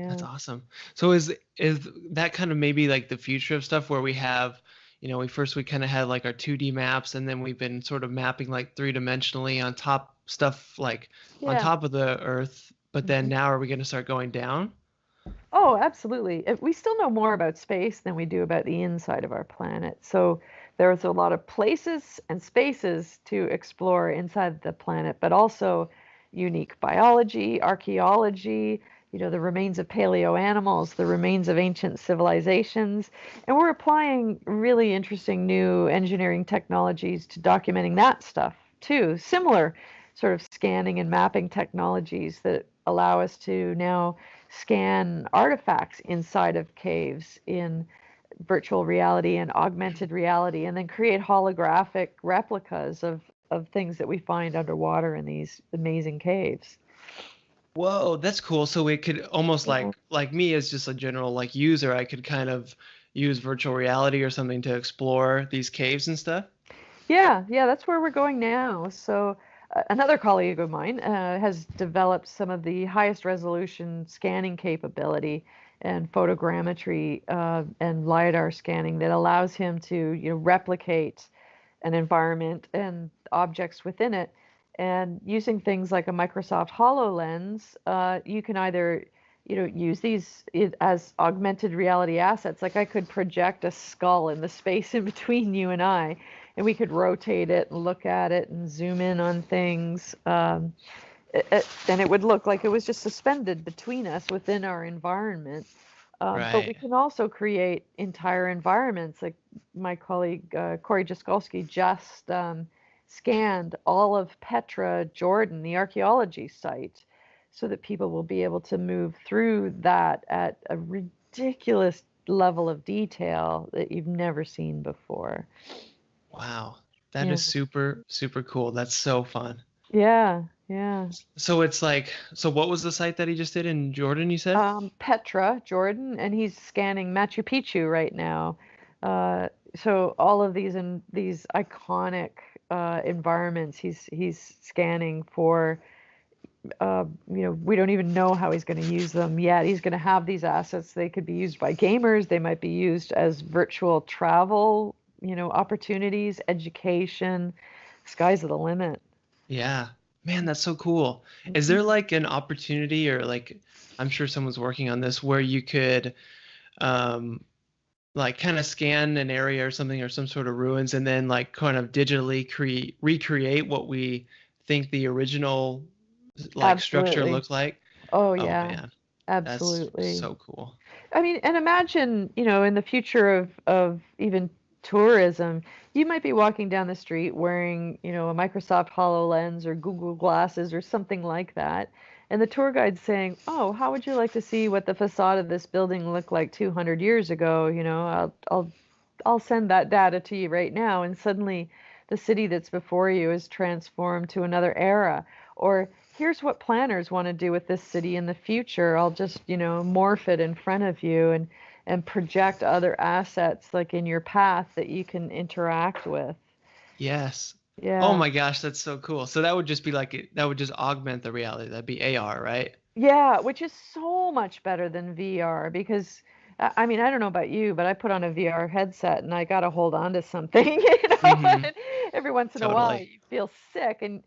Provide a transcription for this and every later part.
That's Yeah. awesome. So is that kind of maybe like the future of stuff where we have, we kind of had like our 2D maps, and then we've been sort of mapping like three-dimensionally on top stuff like on Yeah. top of the Earth, but then Mhm. now are we going to start going down? Oh, absolutely. We still know more about space than we do about the inside of our planet. So there's a lot of places and spaces to explore inside the planet, but also unique biology, archaeology, the remains of paleo animals, the remains of ancient civilizations. And we're applying really interesting new engineering technologies to documenting that stuff too. Similar sort of scanning and mapping technologies that allow us to now scan artifacts inside of caves in virtual reality and augmented reality, and then create holographic replicas of things that we find underwater in these amazing caves. Whoa, that's cool. So we could almost Yeah. like me as just a general like user, I could kind of use virtual reality or something to explore these caves and stuff. Yeah, yeah, that's where we're going now. So, another colleague of mine has developed some of the highest resolution scanning capability and photogrammetry and LiDAR scanning that allows him to, replicate an environment and objects within it. And using things like a Microsoft HoloLens, you can either, use these as augmented reality assets. Like I could project a skull in the space in between you and we could rotate it and look at it and zoom in on things. And it would look like it was just suspended between us within our environment. But we Right. can also create entire environments. Like my colleague Corey Jaskolski just scanned all of Petra, Jordan, the archaeology site, so that people will be able to move through that at a ridiculous level of detail that you've never seen before. Wow. That Yeah, is super, super cool. That's so fun. yeah, yeah. So it's like, so what was the site that he just did in Jordan, you said? Petra, Jordan, and he's scanning Machu Picchu right now. Uh, so all of these iconic environments, he's scanning for. We don't even know how he's going to use them yet. He's going to have these assets. They could be used by gamers. They might be used as virtual travel, opportunities, education. Sky's the limit. Yeah. Man, that's so cool. Is there like an opportunity or like I'm sure someone's working on this where you could um like kind of scan an area or something or some sort of ruins and then like kind of digitally create recreate what we think the original like structure Absolutely. looked like? Oh Oh yeah, man, that's absolutely. so cool. I mean, and imagine, in the future of even tourism, you might be walking down the street wearing, a Microsoft HoloLens or Google Glasses or something like that, and the tour guide's saying, "Oh, how would you like to see what the facade of this building looked like 200 years ago? I'll send that data to you right now," and suddenly the city that's before you is transformed to another era. Or here's what planners want to do with this city in the future. I'll just, morph it in front of you and project other assets like in your path that you can interact with. Yes. Oh Yeah. my gosh, that's so cool. So that would just be like that would just augment the reality. That'd be AR, right? Yeah, which is so much better than VR because I mean, I don't know about you, but I put on a VR headset and I got to hold on to something, Mm-hmm. and every once in a while Totally. you feel sick and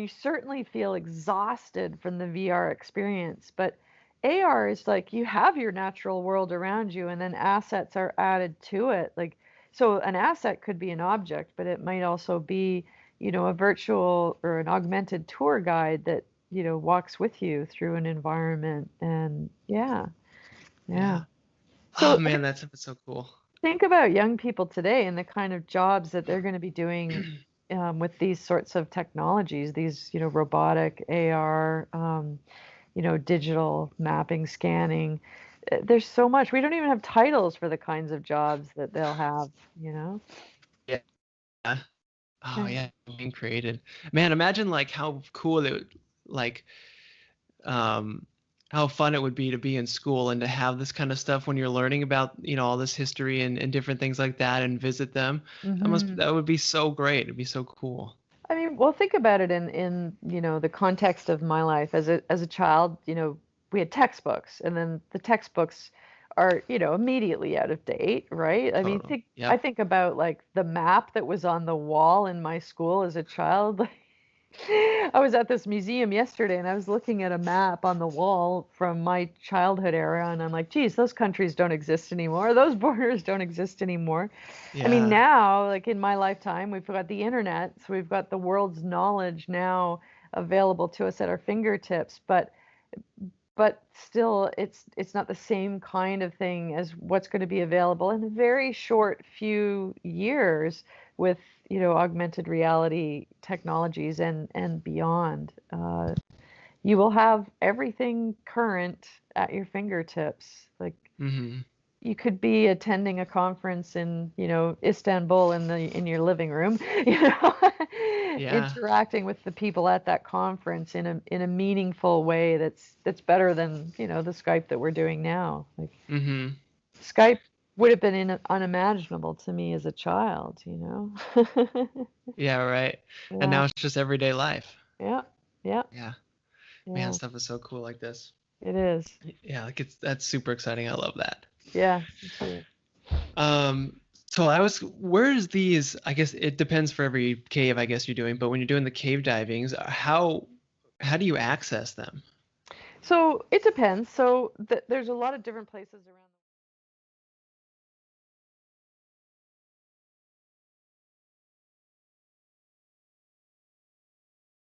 you certainly feel exhausted from the VR experience. But AR is like you have your natural world around you and then assets are added to it. Like so an asset could be an object, but it might also be, a virtual or an augmented tour guide that walks with you through an environment. And yeah, yeah. Yeah. Oh So man, that's so cool. think about young people today and the kind of jobs that they're going to be doing with these sorts of technologies, these, robotic AR, digital mapping, scanning. There's so much. We don't even have titles for the kinds of jobs that they'll have, you know? Yeah. Oh Yeah. yeah, being created. Man, imagine like how cool it would like um how fun it would be to be in school and to have this kind of stuff when you're learning about, all this history and different things like that and visit them. Hmm. That would be so great. It'd be so cool. I mean, well, think about it in the context of my life as a child. we had textbooks, and then the textbooks are, immediately out of date, right? I mean, Totally. I Yep. think about like the map that was on the wall in my school as a child. I was at this museum yesterday and I was looking at a map on the wall from my childhood era, and I'm like, geez, those countries don't exist anymore. Those borders don't exist anymore. I mean, Yeah. now, like in my lifetime, we've got the internet, so we've got the world's knowledge now available to us at our fingertips, but still it's not the same kind of thing as what's going to be available in a very short few years with augmented reality technologies and beyond. You will have everything current at your fingertips. Like, Mm-hmm. you could be attending a conference in, Istanbul in your living room, Yeah. interacting with the people at that conference in a meaningful way that's better than, the Skype that we're doing now. Like, Mm-hmm. Skype would have been unimaginable to me as a child. Yeah, right. And Yeah, now it's just everyday life. yeah, yeah, Yeah. Man, yeah. stuff is so cool like this. It is. Yeah, like that's super exciting. I love that. Yeah, me too. So where is these, I guess it depends for every cave, I guess you're doing, but when you're doing the cave divings, how do you access them? So it depends. So there's a lot of different places around.